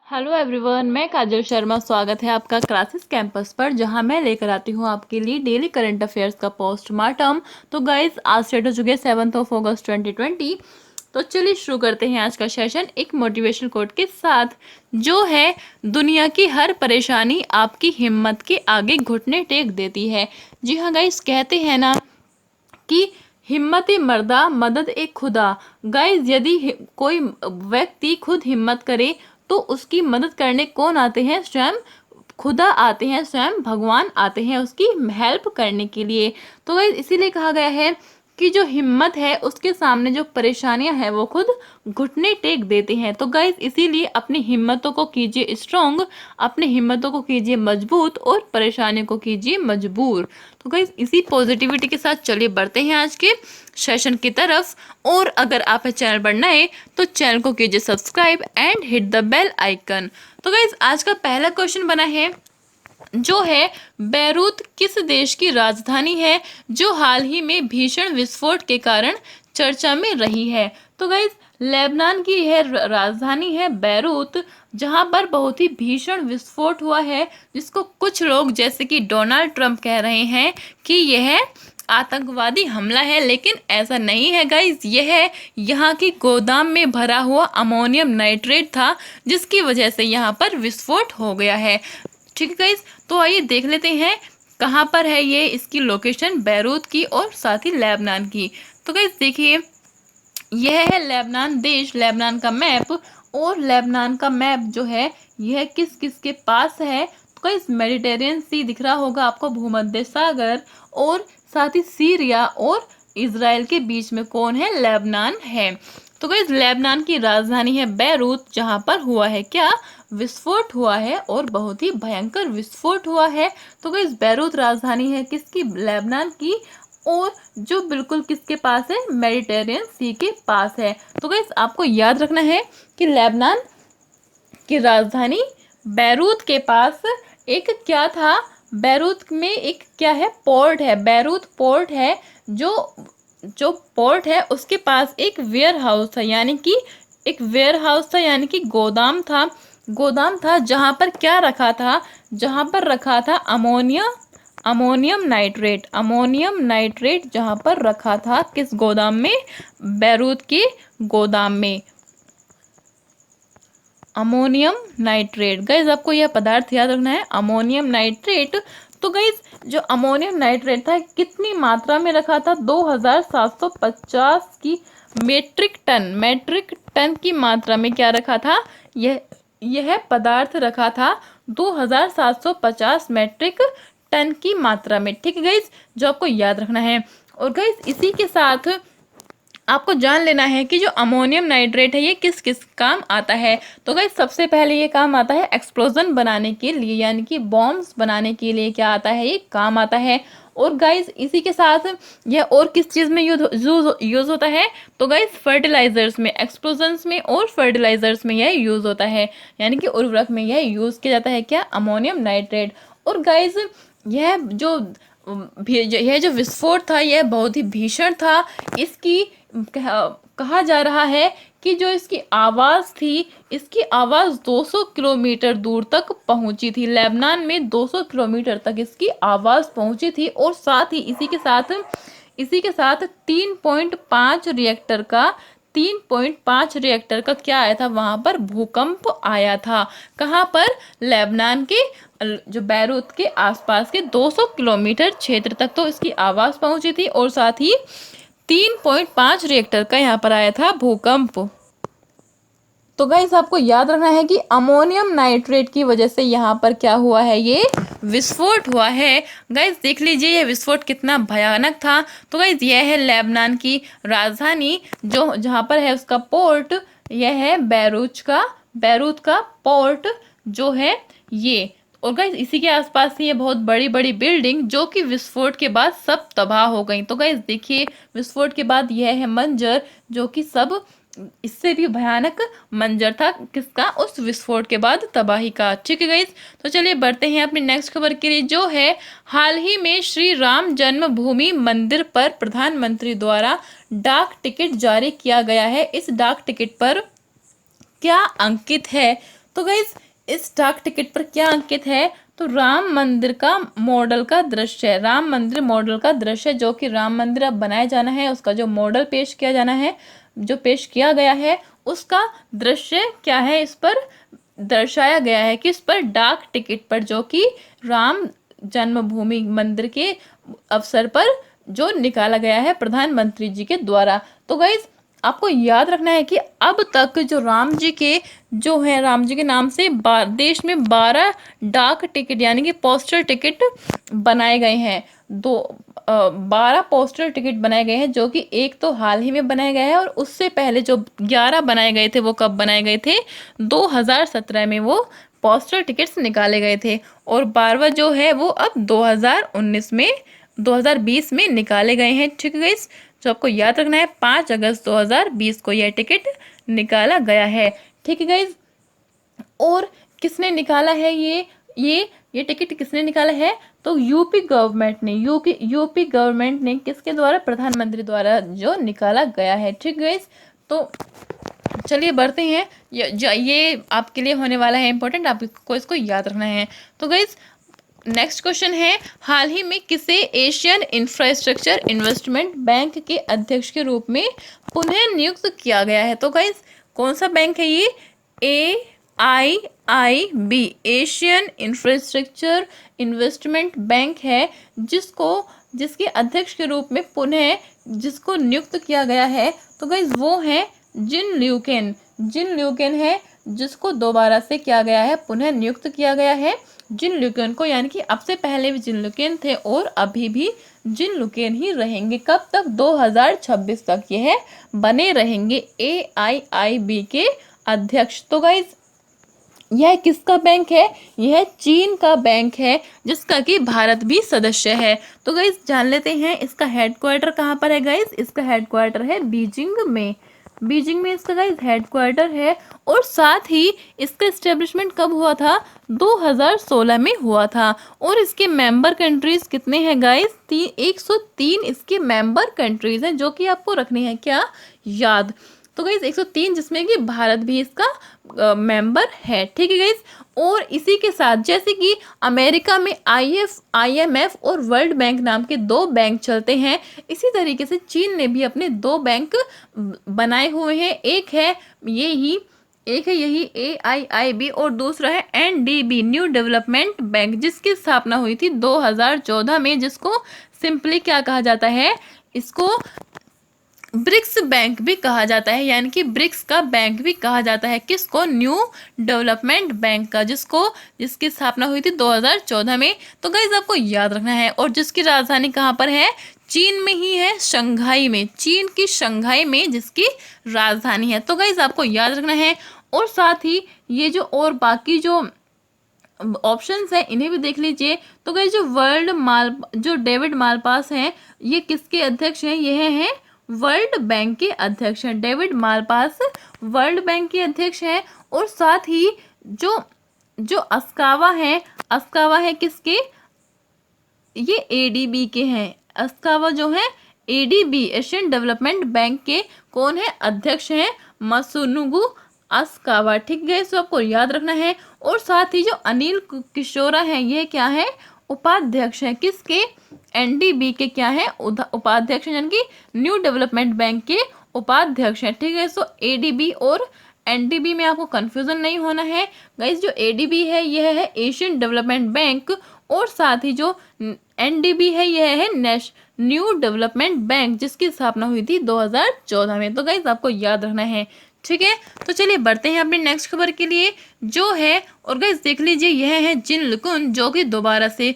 Hello everyone, मैं काजल शर्मा। स्वागत है आपका क्लासेस कैंपस पर, जहां मैं लेकर आती हूं आपके लिए डेली करंट अफेयर्स का पोस्टमार्टम। तो गाइज, आज स्टार्ट हो चुके हैं 7 अगस्त 2020। तो चलिए शुरू करते हैं आज का सेशन एक मोटिवेशनल कोट के साथ, जो है दुनिया की हर परेशानी आपकी हिम्मत के आगे घुटने टेक देती है। जी हाँ गाइज, कहते हैं ना कि हिम्मत मर्दा मदद ए खुदा। गाइज, यदि कोई व्यक्ति खुद हिम्मत करे तो उसकी मदद करने कौन आते हैं? स्वयं खुदा आते हैं, स्वयं भगवान आते हैं उसकी हेल्प करने के लिए। तो गाइज, इसीलिए कहा गया है कि जो हिम्मत है उसके सामने जो परेशानियां हैं वो खुद घुटने टेक देते हैं। तो गाइज, इसीलिए अपनी हिम्मतों को कीजिए स्ट्रॉन्ग, अपनी हिम्मतों को कीजिए मजबूत और परेशानियों को कीजिए मजबूर। तो गाइज, इसी पॉजिटिविटी के साथ चलिए बढ़ते हैं आज के सेशन की तरफ। और अगर आप चैनल पर नए तो चैनल को कीजिए subscribe and hit the bell icon. तो गाइज, आज का पहला क्वेश्चन बना है, जो है बैरूत किस देश की राजधानी है जो हाल ही में भीषण विस्फोट के कारण चर्चा में रही है? तो गाइज, लेबनान की यह राजधानी है बैरूत, जहां पर बहुत ही भीषण विस्फोट हुआ है, जिसको कुछ लोग जैसे कि डोनाल्ड ट्रंप कह रहे हैं कि यह आतंकवादी हमला है, लेकिन ऐसा नहीं है गाइज। यह यहाँ की गोदाम में भरा हुआ अमोनियम नाइट्रेट था, जिसकी वजह से यहाँ पर विस्फोट हो गया है। ठीक है गाइज, तो आइए देख लेते हैं कहाँ पर है ये, इसकी लोकेशन बैरूत की और साथ ही लेबनान की। तो गाइज देखिए, यह है लेबनान देश, लेबनान का मैप। और लेबनान का मैप जो है यह किस किस के पास है? तो गाइज, मेडिटेरियन सी दिख रहा होगा आपको, भूमध्य सागर, और साथ ही सीरिया और इजराइल के बीच में कौन है? लेबनान है। तो गाइज, लेबनान की राजधानी है बैरूत, जहां पर हुआ है क्या? विस्फोट हुआ है, और बहुत ही भयंकर विस्फोट हुआ है। तो गाइज, बैरूत राजधानी है किसकी? लेबनान की। और जो बिल्कुल किसके पास है? मेडिटेरियन सी के पास है। तो गाइज, आपको याद रखना है कि लेबनान की राजधानी बैरूत के पास एक क्या था? बैरूत में एक क्या है? पोर्ट है, बैरूत पोर्ट है। जो जो पोर्ट है उसके पास एक वेयर हाउस था, यानी कि एक वेयर हाउस था, यानी कि गोदाम था जहां पर क्या रखा था? जहां पर रखा था अमोनियम नाइट्रेट जहां पर रखा था। किस गोदाम में? बैरूत के गोदाम में अमोनियम नाइट्रेट। गाइज, आपको यह पदार्थ याद रखना है, अमोनियम नाइट्रेट। तो गाइज, जो अमोनियम नाइट्रेट था कितनी मात्रा में रखा था? 2750 की मेट्रिक टन की मात्रा में क्या रखा था? यह पदार्थ रखा था 2750 मेट्रिक टन की मात्रा में। ठीक है गाइज, जो आपको याद रखना है। और गाइज, इसी के साथ आपको जान लेना है कि जो अमोनियम नाइट्रेट है ये किस किस काम आता है। तो गाइस, सबसे पहले ये काम आता है एक्सप्लोजन बनाने के लिए, यानी कि बॉम्ब्स बनाने के लिए क्या आता है? ये काम आता है। और गाइस, इसी के साथ यह और किस चीज़ में यूज होता है? तो गाइस, फर्टिलाइजर्स में, एक्सप्लोजन्स में और फर्टिलाइजर्स में यह यूज होता है, यानी कि उर्वरक में यह यूज किया जाता है क्या? Ammonium nitrate. और गाइस, यह जो विस्फोट था यह बहुत ही भीषण था। इसकी कहा जा रहा है कि जो इसकी आवाज़ थी, इसकी आवाज़ 200 किलोमीटर दूर तक पहुंची थी। लेबनान में 200 किलोमीटर तक इसकी आवाज़ पहुंची थी। और साथ ही इसी के साथ 3.5 रिएक्टर का क्या आया था? वहां पर भूकंप आया था। कहाँ पर? लेबनान के जो बैरूत के आसपास के 200 किलोमीटर क्षेत्र तक तो इसकी आवाज़ पहुंची थी। और साथ ही 3.5 रिएक्टर का यहाँ पर आया था भूकंप। तो गाइस, आपको याद रखना है कि अमोनियम नाइट्रेट की वजह से यहाँ पर क्या हुआ है? ये विस्फोट हुआ है। गाइस, देख लीजिए ये विस्फोट कितना भयानक था। तो गाइस, यह है लेबनान की राजधानी, जो जहाँ पर है उसका पोर्ट, यह है बैरूत का पोर्ट जो है ये। और गाइस, इसी के आसपास ये बहुत बड़ी बड़ी बिल्डिंग जो कि विस्फोट के बाद सब तबाह हो गई। तो गाइस देखिए, विस्फोट के बाद यह है मंजर, जो कि सब इससे भी भयानक मंजर था किसका? उस विस्फोट के बाद तबाही का। ठीक है गाइस, तो चलिए बढ़ते हैं अपनी नेक्स्ट खबर के लिए, जो है हाल ही में श्री राम जन्मभूमि मंदिर पर प्रधानमंत्री द्वारा डाक टिकट जारी किया गया है। इस डाक टिकट पर क्या अंकित है? तो गाइज इस डाक टिकट पर क्या अंकित है? तो राम मंदिर का मॉडल का दृश्य है, राम मंदिर मॉडल का दृश्य, जो कि राम मंदिर अब बनाया जाना है, उसका जो मॉडल पेश किया जाना है, जो पेश किया गया है, उसका दृश्य क्या है इस पर दर्शाया गया है, कि इस पर डाक टिकट पर, जो कि राम जन्मभूमि मंदिर के अवसर पर जो निकाला गया है प्रधानमंत्री जी के द्वारा। तो गाइज आपको याद रखना है कि अब तक जो राम जी के जो है, राम जी के नाम से देश में 12 डाक टिकट यानी कि पोस्टल टिकट बनाए गए हैं। 12 पोस्टल टिकट बनाए गए हैं, जो कि एक तो हाल ही में बनाया गया है, और उससे पहले जो 11 बनाए गए थे वो कब बनाए गए थे? 2017 में वो पोस्टल टिकट्स निकाले गए थे, और 12वां जो है वो अब 2020 में निकाले गए हैं। ठीक है गाइस, जो आपको याद रखना है 5 अगस्त 2020 को यह टिकट निकाला गया है। ठीक है गाइस, और किसने निकाला है ये टिकट किसने निकाला है? तो यूपी गवर्नमेंट ने किसके द्वारा? प्रधानमंत्री द्वारा जो निकाला गया है। ठीक गाइस, तो चलिए बढ़ते हैं, ये आपके लिए होने वाला है इंपॉर्टेंट, आपको इसको याद रखना है। तो गाइस नेक्स्ट क्वेश्चन है, हाल ही में किसे एशियन इंफ्रास्ट्रक्चर इन्वेस्टमेंट बैंक के अध्यक्ष के रूप में पुनः नियुक्त किया गया है? तो गाइस कौन सा बैंक है ये? AIIB, Asian infrastructure investment bank है, जिसके अध्यक्ष के रूप में पुनः जिसको नियुक्त किया गया है। तो गाइस वो है जिन ल्यूकेन है, जिसको दोबारा से किया गया है, पुनः नियुक्त किया गया है जिन ल्यूकेन को, यानी कि अब से पहले भी जिन ल्यूकेन थे और अभी भी जिन ल्यूकेन ही रहेंगे। कब तक? 2026 तक यह बने रहेंगे AIIB के अध्यक्ष। तो गाइज यह किसका बैंक है? यह चीन का बैंक है, जिसका कि भारत भी सदस्य है। तो गाइज जान लेते हैं इसका हेडक्वार्टर कहाँ पर है। गाइज इसका हेडक्वार्टर है बीजिंग में इसका गाइज हेडक्वार्टर है, और साथ ही इसका एस्टेब्लिशमेंट कब हुआ था? 2016 में हुआ था। और इसके मेंबर कंट्रीज कितने हैं गाइज? 103 इसके मेंबर कंट्रीज हैं, जो कि आपको रखनी है क्या? याद। तो गाइज 103, जिसमें कि भारत भी इसका मेंबर है। ठीक है गाइज, और इसी के साथ जैसे कि अमेरिका में IMF और वर्ल्ड बैंक नाम के 2 बैंक चलते हैं, इसी तरीके से चीन ने भी अपने 2 बैंक बनाए हुए हैं। एक है यही AIIB, और दूसरा है NDB, न्यू डेवलपमेंट बैंक, जिसकी स्थापना हुई थी 2014 में, जिसको सिंपली क्या कहा जाता है? इसको ब्रिक्स बैंक भी कहा जाता है, यानी कि ब्रिक्स का बैंक भी कहा जाता है। किसको? न्यू डेवलपमेंट बैंक का, जिसकी स्थापना हुई थी 2014 में। तो गाइज आपको याद रखना है, और जिसकी राजधानी कहाँ पर है? चीन में ही है, शंघाई में, चीन की शंघाई में जिसकी राजधानी है। तो गाइज आपको याद रखना है, और साथ ही ये जो और बाकी जो ऑप्शंस हैं इन्हें भी देख लीजिए। तो गाइज जो डेविड मालपास हैं, ये किसके अध्यक्ष हैं? यह हैं वर्ल्ड बैंक के अध्यक्ष हैं। डेविड मालपास वर्ल्ड बैंक के अध्यक्ष हैं, और साथ ही जो अस्कावा है किसके? ये ADB के हैं। अस्कावा जो है ADB, एशियन डेवलपमेंट बैंक के कौन है? अध्यक्ष हैं मसुनुगु अस्कावा। ठीक है, इसको आपको याद रखना है। और साथ ही जो अनिल किशोरा है, ये क्या है? उपाध्यक्ष हैं। किसके? NDB के क्या है? उपाध्यक्ष, यानी कि न्यू डेवलपमेंट बैंक के उपाध्यक्ष हैं। ठीक है, सो ADB और NDB में आपको कंफ्यूजन नहीं होना है। गाइस जो ADB है यह है एशियन डेवलपमेंट बैंक, और साथ ही जो NDB है यह है न्यू डेवलपमेंट बैंक, जिसकी स्थापना हुई थी 2014 में। तो गाइस आपको याद रखना है। ठीक है, तो चलिए बढ़ते हैं अपने नेक्स्ट खबर के लिए, जो है, और गाइस देख लीजिए यह है जिन लुकुन, जो कि दोबारा से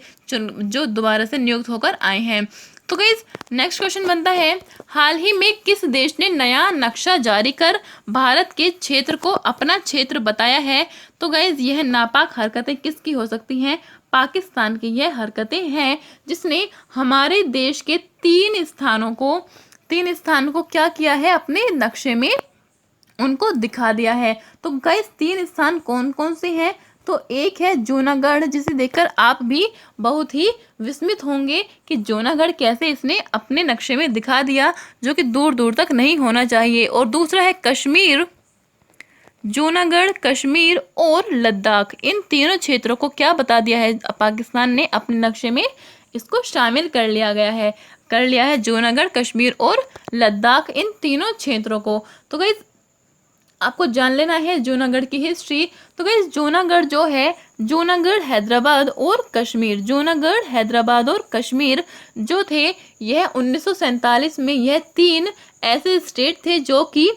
नियुक्त होकर आए हैं। तो गाइस नेक्स्ट क्वेश्चन बनता है, हाल ही में किस देश ने नया नक्शा जारी कर भारत के क्षेत्र को अपना क्षेत्र बताया है? तो गाइस यह नापाक हरकतें किसकी हो सकती हैं? पाकिस्तान की यह हरकतें हैं, जिसने हमारे देश के 3 स्थानों को क्या किया है? अपने नक्शे में उनको दिखा दिया है। तो गाइस 3 स्थान कौन कौन से हैं? तो एक है जूनागढ़, जिसे देखकर आप भी बहुत ही विस्मित होंगे कि जूनागढ़ कैसे इसने अपने नक्शे में दिखा दिया, जो कि दूर दूर तक नहीं होना चाहिए। और दूसरा है कश्मीर, जूनागढ़, कश्मीर और लद्दाख, इन तीनों क्षेत्रों को क्या बता दिया है पाकिस्तान ने अपने नक्शे में, इसको शामिल कर लिया है जूनागढ़, कश्मीर और लद्दाख, इन तीनों क्षेत्रों को। तो गाइस आपको जान लेना है जूनागढ़ की हिस्ट्री। तो गाइस जूनागढ़ जो है, जूनागढ़, हैदराबाद और कश्मीर, जूनागढ़, हैदराबाद और कश्मीर जो थे, यह 1947 में यह तीन ऐसे स्टेट थे जो कि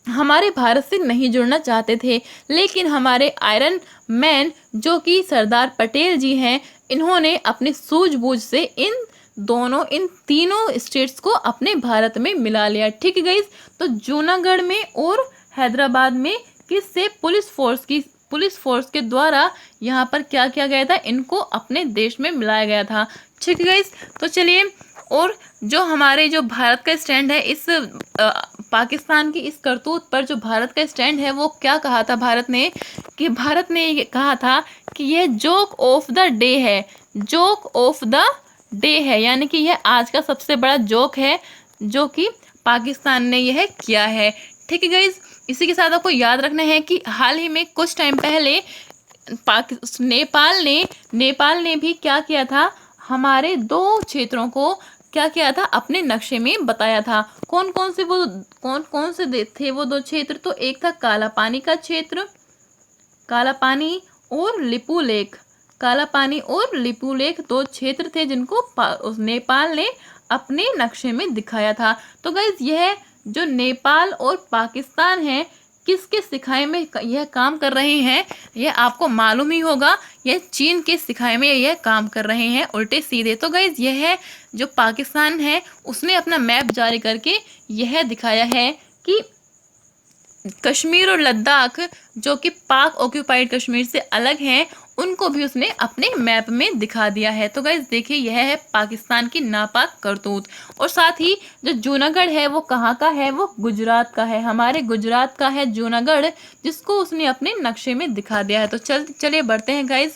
हमारे भारत से नहीं जुड़ना चाहते थे, लेकिन हमारे आयरन मैन जो कि सरदार पटेल जी हैं, इन्होंने अपनी सूझबूझ से इन तीनों स्टेट्स को अपने भारत में मिला लिया। ठीक है गाइस, तो जूनागढ़ में और हैदराबाद में किससे, पुलिस फोर्स के द्वारा यहाँ पर क्या किया गया था, इनको अपने देश में मिलाया गया था। ठीक है गाइस, तो चलिए, और जो हमारे जो भारत का स्टैंड है इस पाकिस्तान की इस करतूत पर, जो भारत का स्टैंड है वो क्या कहा था भारत ने, कि भारत ने ये कहा था कि यह जोक ऑफ द डे है, जोक ऑफ द डे है, यानी कि यह आज का सबसे बड़ा जोक है जो कि पाकिस्तान ने यह किया है। ठीक है गाइज, इसी के साथ आपको याद रखना है कि हाल ही में कुछ टाइम पहले नेपाल ने भी क्या किया था, हमारे दो क्षेत्रों को क्या किया था, अपने नक्शे में बताया था। कौन कौन से थे वो दो क्षेत्र, तो एक था काला पानी का क्षेत्र, काला पानी और लिपू लेक, काला पानी और लिपू लेक दो क्षेत्र थे जिनको नेपाल ने अपने नक्शे में दिखाया था। तो गाइज यह जो नेपाल और पाकिस्तान है, किसके सिखाए में यह काम कर रहे हैं, यह आपको मालूम ही होगा, यह चीन के सिखाए में यह काम कर रहे हैं उल्टे सीधे। तो गाइज यह जो पाकिस्तान है उसने अपना मैप जारी करके यह दिखाया है कि कश्मीर और लद्दाख जो कि पाक ऑक्यूपाइड कश्मीर से अलग हैं, उनको भी उसने अपने मैप में दिखा दिया है। तो गाइस देखिए, यह है पाकिस्तान की नापाक करतूत। और साथ ही जो जूनागढ़ है वो कहाँ का है, वो गुजरात का है, हमारे गुजरात का है जूनागढ़, जिसको उसने अपने नक्शे में दिखा दिया है। तो चलिए बढ़ते हैं गाइस,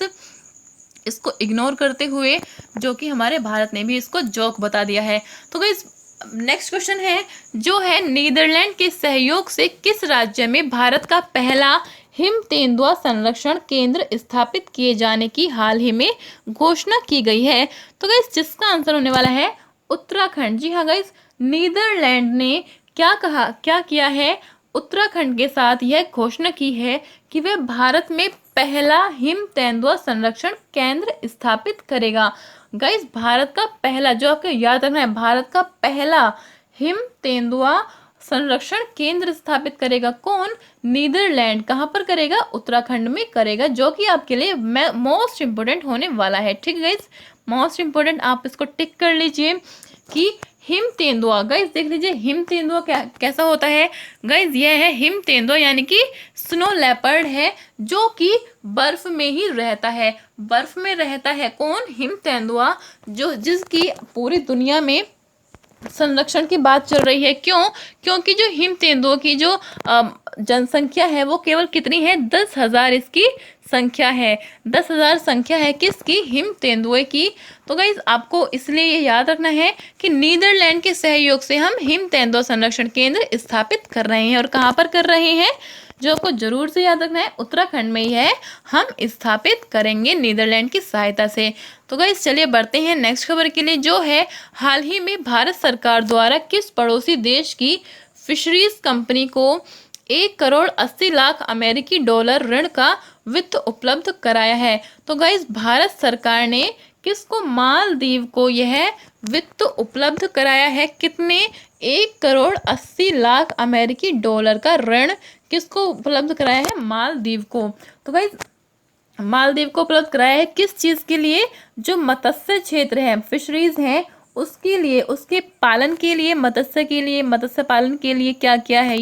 इसको इग्नोर करते हुए, जो कि हमारे भारत ने भी इसको जोक बता दिया है। तो गाइस नेक्स्ट क्वेश्चन है जो है, नीदरलैंड के सहयोग से किस राज्य में भारत का पहला हिम तेंदुआ संरक्षण केंद्र स्थापित किए जाने की हाल ही में घोषणा की गई है। तो गाइस जिसका आंसर होने वाला है उत्तराखंड। जी हाँ गाइस, नीदरलैंड ने क्या किया है, उत्तराखंड के साथ यह घोषणा की है कि वह भारत में पहला हिम तेंदुआ संरक्षण केंद्र स्थापित करेगा। गाइस भारत का पहला, जो आपको याद रखना है, भारत का पहला हिम तेंदुआ संरक्षण केंद्र स्थापित करेगा कौन, नीदरलैंड। कहाँ पर करेगा, उत्तराखंड में करेगा, जो कि आपके लिए मोस्ट इंपोर्टेंट होने वाला है। ठीक है गाइस, मोस्ट इंपोर्टेंट, आप इसको टिक कर लीजिए कि हिम तेंदुआ। गाइस देख लीजिए हिम तेंदुआ कैसा होता है। गाइस यह है हिम तेंदुआ, यानी कि स्नो लेपर्ड है, जो कि बर्फ में ही रहता है, बर्फ में रहता है कौन, हिम तेंदुआ, जो जिसकी पूरी दुनिया में संरक्षण की बात चल रही है। क्योंकि जो हिम तेंदुओं की जो जनसंख्या है वो केवल कितनी है, 10,000 इसकी संख्या है, 10,000 संख्या है किसकी, हिम तेंदुए की। तो गाइज आपको इसलिए ये याद रखना है कि नीदरलैंड के सहयोग से हम हिम तेंदुआ संरक्षण केंद्र स्थापित कर रहे हैं। और कहाँ पर कर रहे हैं, जो आपको जरूर से याद रखना है, उत्तराखंड में ही है, हम स्थापित करेंगे नीदरलैंड की सहायता से। तो गाइस चलिए बढ़ते हैं नेक्स्ट खबर के लिए, जो है हाल ही में भारत सरकार द्वारा किस पड़ोसी देश की फिशरीज कंपनी को 1,80,00,000 अमेरिकी डॉलर ऋण का वित्त उपलब्ध कराया है। तो गाइस भारत सरकार ने किसको, मालदीव को यह वित्त उपलब्ध कराया है, कितने, 1,80,00,000 अमेरिकी डॉलर का ऋण किसको उपलब्ध कराया है, मालदीव को। तो गाइस मालदीव को उपलब्ध कराया है किस चीज़ के लिए, जो मत्स्य क्षेत्र है, फिशरीज है, उसके लिए, उसके पालन के लिए, मत्स्य पालन के लिए क्या किया है,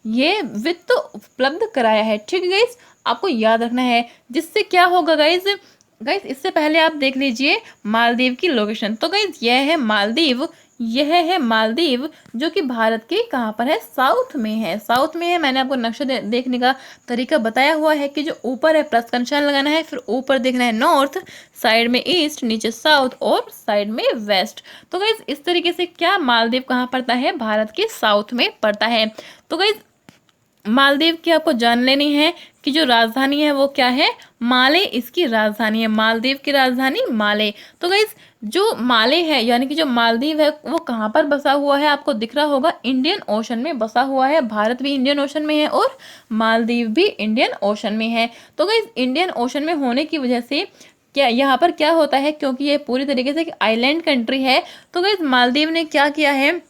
ये वित्त उपलब्ध कराया है। ठीक है गाइस, आपको याद रखना है, जिससे क्या होगा गाइस इससे पहले आप देख लीजिए मालदीव की लोकेशन। तो गाइस यह है मालदीव, जो कि भारत के कहाँ पर है, साउथ में है, साउथ में है। मैंने आपको नक्शा देखने का तरीका बताया हुआ है कि जो ऊपर है प्लस का निशान लगाना है, फिर ऊपर देखना है नॉर्थ, साइड में ईस्ट, नीचे साउथ और साइड में वेस्ट। तो गाइस इस तरीके से क्या मालदीव कहाँ पड़ता है, भारत के साउथ में पड़ता है। तो गाइस मालदीव की आपको जान लेनी है कि जो राजधानी है वो क्या है, माले इसकी राजधानी है, मालदीव की राजधानी माले। तो गाइस जो माले है यानी कि जो मालदीव है वो कहाँ पर बसा हुआ है, आपको दिख रहा होगा, इंडियन ओशन में बसा हुआ है। भारत भी इंडियन ओशन में है और मालदीव भी इंडियन ओशन में है। तो गाइस इंडियन ओशन में होने की वजह से क्या यहाँ पर क्या होता है, क्योंकि ये पूरी तरीके से आइलैंड कंट्री है, तो गाइस मालदीव ने क्या किया है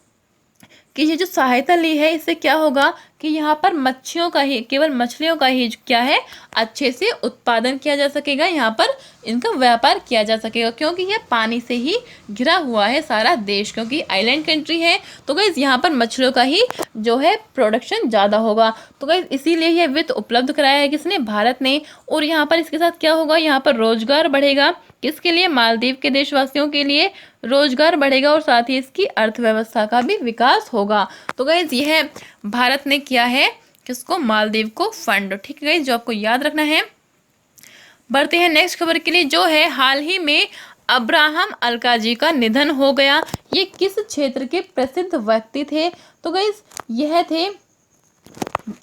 कि ये जो सहायता ली है इससे क्या होगा कि यहाँ पर मच्छियों का ही, केवल मछलियों का ही क्या है, अच्छे से उत्पादन किया जा सकेगा, यहाँ पर इनका व्यापार किया जा सकेगा, क्योंकि ये पानी से ही घिरा हुआ है सारा देश, क्योंकि आइलैंड कंट्री है। तो गाइस यहाँ पर मछलियों का ही जो है प्रोडक्शन ज़्यादा होगा। तो गाइस इसीलिए ये वित्त उपलब्ध कराया है किसने, भारत ने। और यहाँ पर इसके साथ क्या होगा, यहाँ पर रोजगार बढ़ेगा, किसके लिए, मालदीव के देशवासियों के लिए रोजगार बढ़ेगा और साथ ही इसकी अर्थव्यवस्था का भी विकास होगा। तो गाइस यह भारत ने किया है किसको, मालदीव को फंड। ठीक है गाइस, जो आपको याद रखना है। बढ़ते हैं नेक्स्ट खबर के लिए, जो है हाल ही में अब्राहम अल्काजी का निधन हो गया। ये किस क्षेत्र के प्रसिद्ध व्यक्ति थे, तो गाइस यह थे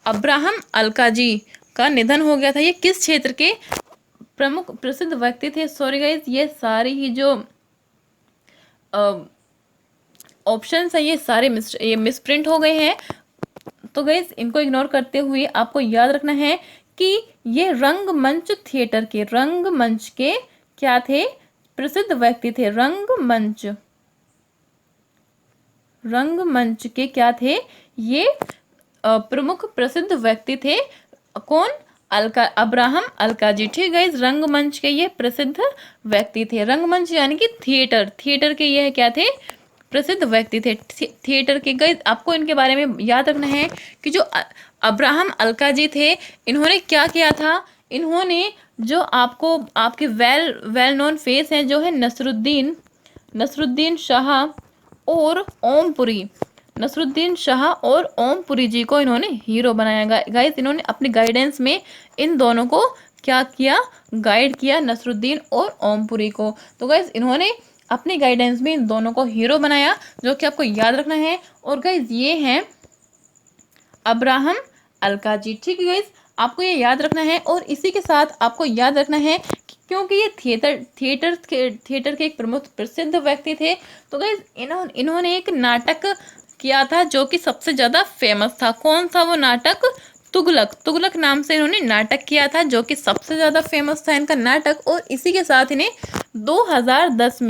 अब्राहम अल्काजी का निधन हो गया था। ये किस क्षेत्र के प्रमुख प्रसिद्ध व्यक्ति थे। सॉरी गाइस, ये सारी ही जो ऑप्शंस हैं ये सारे मिसप्रिंट हो गए हैं, तो गाइस इनको इग्नोर करते हुए आपको याद रखना है कि ये रंगमंच थिएटर के, रंगमंच के क्या थे, प्रसिद्ध व्यक्ति थे। रंगमंच के क्या थे, ये प्रमुख प्रसिद्ध व्यक्ति थे। कौन, अब्राहम अल्काजी। ठीक गाइस, रंगमंच के ये प्रसिद्ध व्यक्ति थे। रंगमंच यानी कि थिएटर के ये क्या थे, प्रसिद्ध व्यक्ति थे थिएटर के। गाइस आपको इनके बारे में याद रखना है कि जो अब्राहम अल्काजी थे, इन्होंने क्या किया था, इन्होंने जो आपको आपके वेल नोन फेस हैं जो है नसरुद्दीन शाह और ओमपुरी, नसरुद्दीन शाह और ओमपुरी जी को इन्होंने हीरो बनाया। गाइस इन्होंने अपनी गाइडेंस में इन दोनों को क्या किया, गाइड किया, नसरुद्दीन और ओमपुरी को। तो गाइस इन्होंने अपनी गाइडेंस में इन दोनों को हीरो बनाया, जो कि आपको याद रखना है। और गाइस ये हैं अब्राहम अल्काजी। ठीक है गाइस, आपको ये याद रखना है। और इसी के साथ आपको याद रखना है कि क्योंकि ये थिएटर के एक प्रमुख प्रसिद्ध व्यक्ति थे, तो गाइस इन्होंने एक नाटक किया था जो कि सबसे ज़्यादा फेमस था। कौन सा वो नाटक, तुगलक नाम से इन्होंने नाटक किया था, जो कि सबसे ज़्यादा फेमस था इनका नाटक। और इसी के साथ इन्हें 2010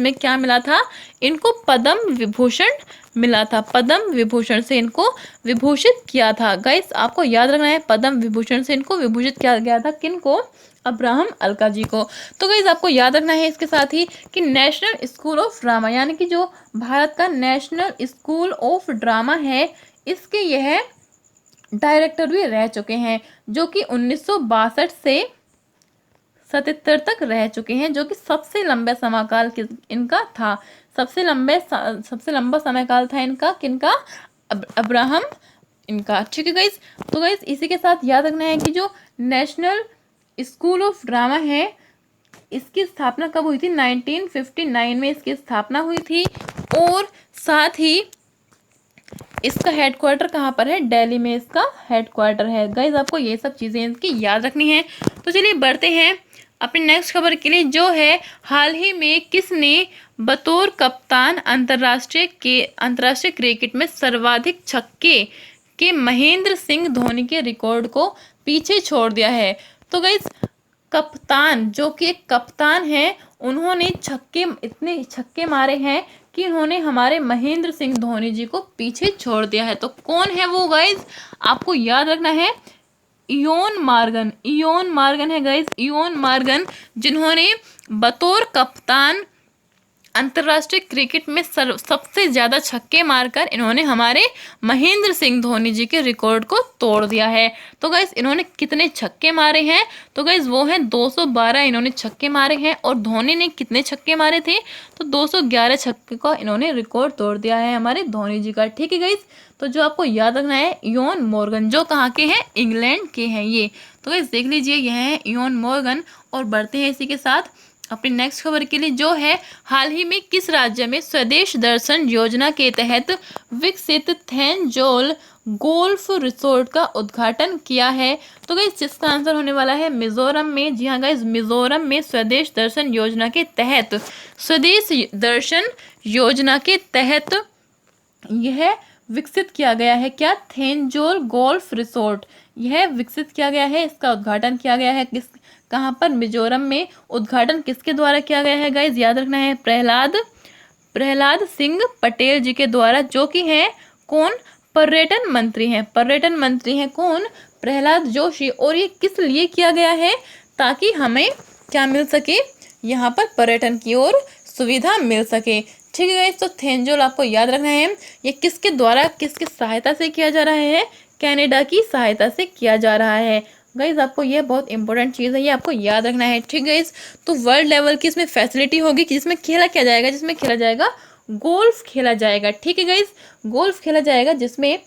में क्या मिला था, इनको पद्म विभूषण मिला था। पद्म विभूषण से इनको विभूषित किया था। गाइस आपको याद रखना है, पद्म विभूषण से इनको विभूषित किया गया था, किनको, अब्राहम अल्काजी को। तो गाइस आपको याद रखना है इसके साथ ही कि नेशनल स्कूल ऑफ ड्रामा, यानी कि जो भारत का नेशनल स्कूल ऑफ ड्रामा है, इसके यह डायरेक्टर भी रह चुके हैं, जो कि 1962 से 77 तक रह चुके हैं, जो कि सबसे लंबे समयकाल इनका था। सबसे लंबा समयकाल था इनका, किनका, अब्राहम इनका। ठीक है गाइस, तो गाइस इसी के साथ याद रखना है कि जो नेशनल स्कूल ऑफ ड्रामा है, इसकी स्थापना कब हुई थी, 1959 में इसकी स्थापना हुई थी। और साथ ही इसका हेडक्वार्टर कहाँ पर है, दिल्ली में इसका हेडक्वार्टर है। गाइस आपको ये सब चीज़ें इसकी याद रखनी है। तो चलिए बढ़ते हैं अपनी नेक्स्ट खबर के लिए, जो है हाल ही में किसने बतौर कप्तान अंतर्राष्ट्रीय क्रिकेट में सर्वाधिक छक्के के महेंद्र सिंह धोनी के रिकॉर्ड को पीछे छोड़ दिया है। तो गाइस कप्तान, जो कि एक कप्तान है, उन्होंने इतने छक्के मारे हैं कि उन्होंने हमारे महेंद्र सिंह धोनी जी को पीछे छोड़ दिया है। तो कौन है वो गाइस, आपको याद रखना है, इयोन मार्गन है गाइस, इयोन मार्गन, जिन्होंने बतौर कप्तान अंतर्राष्ट्रीय क्रिकेट में सबसे ज़्यादा छक्के मारकर इन्होंने हमारे महेंद्र सिंह धोनी जी के रिकॉर्ड को तोड़ दिया है। तो गाइस इन्होंने कितने छक्के मारे हैं, तो गाइस वो हैं 212 इन्होंने छक्के मारे हैं। और धोनी ने कितने छक्के मारे थे, तो 211 छक्के का इन्होंने रिकॉर्ड तोड़ दिया है हमारे धोनी जी का। ठीक है गाइस, तो जो आपको याद रखना है, इयोन मॉर्गन, जो कहाँ के हैं, इंग्लैंड के हैं ये। तो गाइस देख लीजिए, यह है इयोन मॉर्गन। और बढ़ते हैं इसी के साथ अपनी नेक्स्ट खबर के लिए, जो है हाल ही में किस राज्य में स्वदेश दर्शन योजना के तहत विकसित थेंजोल गोल्फ रिसोर्ट का उद्घाटन किया है? तो गाइस जिसका आंसर होने वाला है मिजोरम में। जी हाँ गाइस, मिजोरम में स्वदेश दर्शन योजना के तहत, स्वदेश दर्शन योजना के तहत यह विकसित किया गया है। क्या? थेंजोल गोल्फ रिसोर्ट, यह विकसित किया गया है, इसका उद्घाटन किया गया है। किस, कहाँ पर? मिजोरम में। उद्घाटन किसके द्वारा किया गया है गाइस? याद रखना है, प्रहलाद सिंह पटेल जी के द्वारा, जो कि हैं कौन? पर्यटन मंत्री हैं। पर्यटन मंत्री हैं कौन? प्रहलाद जोशी। और ये किस लिए किया गया है? ताकि हमें क्या मिल सके? यहाँ पर पर्यटन की ओर सुविधा मिल सके। ठीक है गाइस, तो थेंजोल आपको याद रखना है, ये किसके द्वारा, किसकी सहायता से किया जा रहा है? कनाडा की सहायता से किया जा रहा है। गाइस आपको ये बहुत इंपॉर्टेंट चीज़ है, ये आपको याद रखना है। ठीक गाइस, तो वर्ल्ड लेवल की इसमें फैसिलिटी होगी कि जिसमें खेला क्या जाएगा? जिसमें खेला जाएगा गोल्फ खेला जाएगा। ठीक है गाइस, गोल्फ खेला जाएगा जिसमें।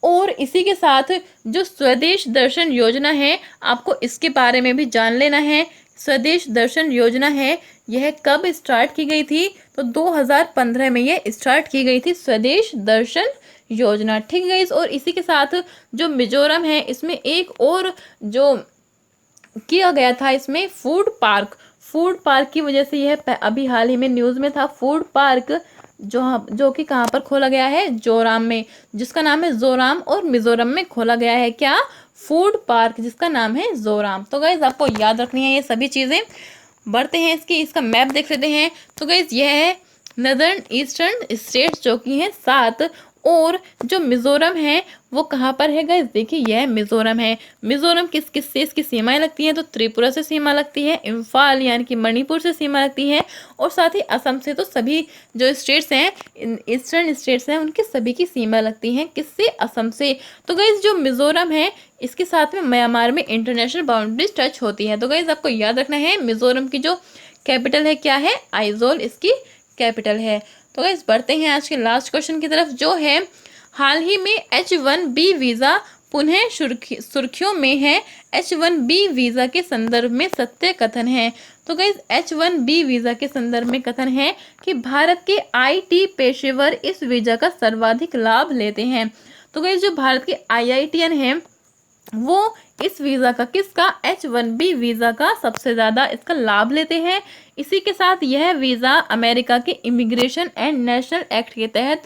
और इसी के साथ जो स्वदेश दर्शन योजना है, आपको इसके बारे में भी जान लेना है। स्वदेश दर्शन योजना है, यह कब स्टार्ट की गई थी? तो 2015 में यह स्टार्ट की गई थी, स्वदेश दर्शन योजना। ठीक है, और इसी के साथ जो मिजोरम है, इसमें एक और जो किया गया था, इसमें फूड पार्क की वजह से यह अभी हाल ही में न्यूज़ में था। फूड पार्क जो कि कहाँ पर खोला गया है? जोराम में, जिसका नाम है जोराम, और मिजोरम में खोला गया है। क्या? फूड पार्क, जिसका नाम है जोराम। तो गाइज आपको याद रखनी है ये सभी चीज़ें। बढ़ते हैं इसका मैप देख लेते हैं। तो गाइज यह है नदर्न ईस्टर्न स्टेट्स, जो कि हैं 7। और जो मिजोरम है वो कहाँ पर है गाइज? देखिए यह मिजोरम है। मिजोरम किस किस से इसकी सीमाएं लगती हैं? तो त्रिपुरा से सीमा लगती है, इम्फाल यानी कि मणिपुर से सीमा लगती है, और साथ ही असम से। तो सभी जो स्टेट्स हैं, ईस्टर्न स्टेट्स हैं, उनकी सभी की सीमा लगती हैं किससे? असम से। तो गाइज जो मिजोरम है, इसके साथ में म्यांमार में इंटरनेशनल बाउंड्रीज टच होती है। तो गाइज आपको याद रखना है, मिजोरम की जो कैपिटल है क्या है? आइजोल इसकी कैपिटल है। तो गाइस बढ़ते हैं आज के लास्ट क्वेश्चन की तरफ, जो है हाल ही में H1B वीज़ा पुनः सुर्खियों में है। H1B वीज़ा के संदर्भ में सत्य कथन है। तो गाइस H1B वीज़ा के संदर्भ में कथन है कि भारत के IT पेशेवर इस वीज़ा का सर्वाधिक लाभ लेते हैं। तो गाइस जो भारत के IITian हैं, वो इस वीज़ा का, किसका? H1B वीज़ा का सबसे ज़्यादा इसका लाभ लेते हैं। इसी के साथ यह वीज़ा अमेरिका के इमिग्रेशन एंड नेशनल एक्ट के तहत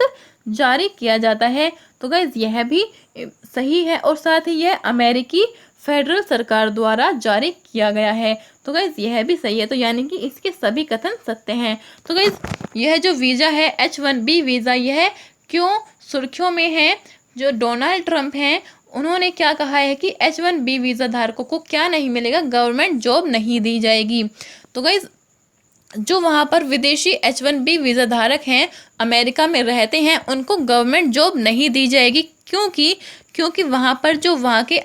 जारी किया जाता है। तो गाइज यह भी सही है, और साथ ही यह अमेरिकी फेडरल सरकार द्वारा जारी किया गया है। तो गाइज यह भी सही है, तो यानी कि इसके सभी कथन सत्य हैं। तो गाइज यह जो वीज़ा है H1B वीज़ा, यह क्यों सुर्खियों में है? जो डोनाल्ड ट्रंप हैं, उन्होंने क्या कहा है कि H1B वीज़ा धारकों को क्या नहीं मिलेगा? गवर्नमेंट जॉब नहीं दी जाएगी। तो गाइज जो वहाँ पर विदेशी H1B वीज़ा धारक हैं, अमेरिका में रहते हैं, उनको गवर्नमेंट जॉब नहीं दी जाएगी। क्योंकि वहाँ पर जो वहाँ के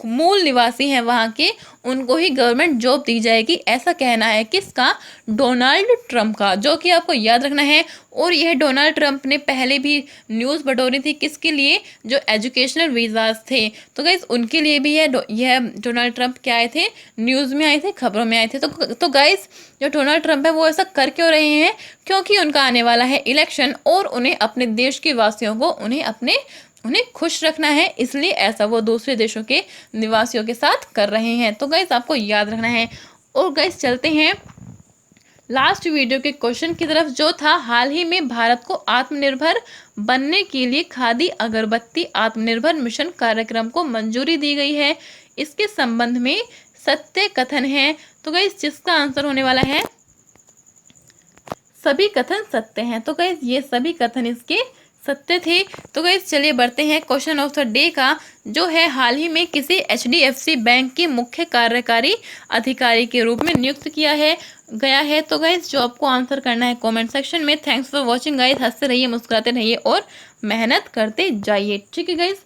मूल निवासी हैं वहाँ के, उनको ही गवर्नमेंट जॉब दी जाएगी। ऐसा कहना है किसका? डोनाल्ड ट्रंप का, जो कि आपको याद रखना है। और यह डोनाल्ड ट्रंप ने पहले भी न्यूज़ बटोरी थी, किसके लिए? जो एजुकेशनल वीज़ाज थे। तो गाइस उनके लिए भी यह डोनाल्ड ट्रंप क्या आए थे? न्यूज़ में आए थे, खबरों में आए थे। तो गाइस जो डोनाल्ड ट्रंप है वो ऐसा कर क्यों रहे हैं? क्योंकि उनका आने वाला है इलेक्शन, और उन्हें अपने देश के वासियों को उन्हें खुश रखना है, इसलिए ऐसा वो दूसरे देशों के निवासियों के साथ कर रहे हैं। तो गाइस आपको याद रखना है। और गाइस चलते हैं लास्ट वीडियो के क्वेश्चन की तरफ, जो था हाल ही में भारत को आत्मनिर्भर बनने के लिए खादी अगरबत्ती आत्मनिर्भर मिशन कार्यक्रम को मंजूरी दी गई है। इसके संबंध में सत्य कथन है। तो गाइस जिसका आंसर होने वाला है, सभी कथन सत्य हैं। तो गाइस ये सभी कथन इसके सत्य थे। तो गाइस चलिए बढ़ते हैं क्वेश्चन ऑफ द डे का, जो है हाल ही में किसी HDFC बैंक के मुख्य कार्यकारी अधिकारी के रूप में नियुक्त किया गया है। तो गाइस जो आपको आंसर करना है कमेंट सेक्शन में। Thanks for watching guys. हंसते रहिए, मुस्कुराते रहिए और मेहनत करते जाइए। ठीक है गाइस।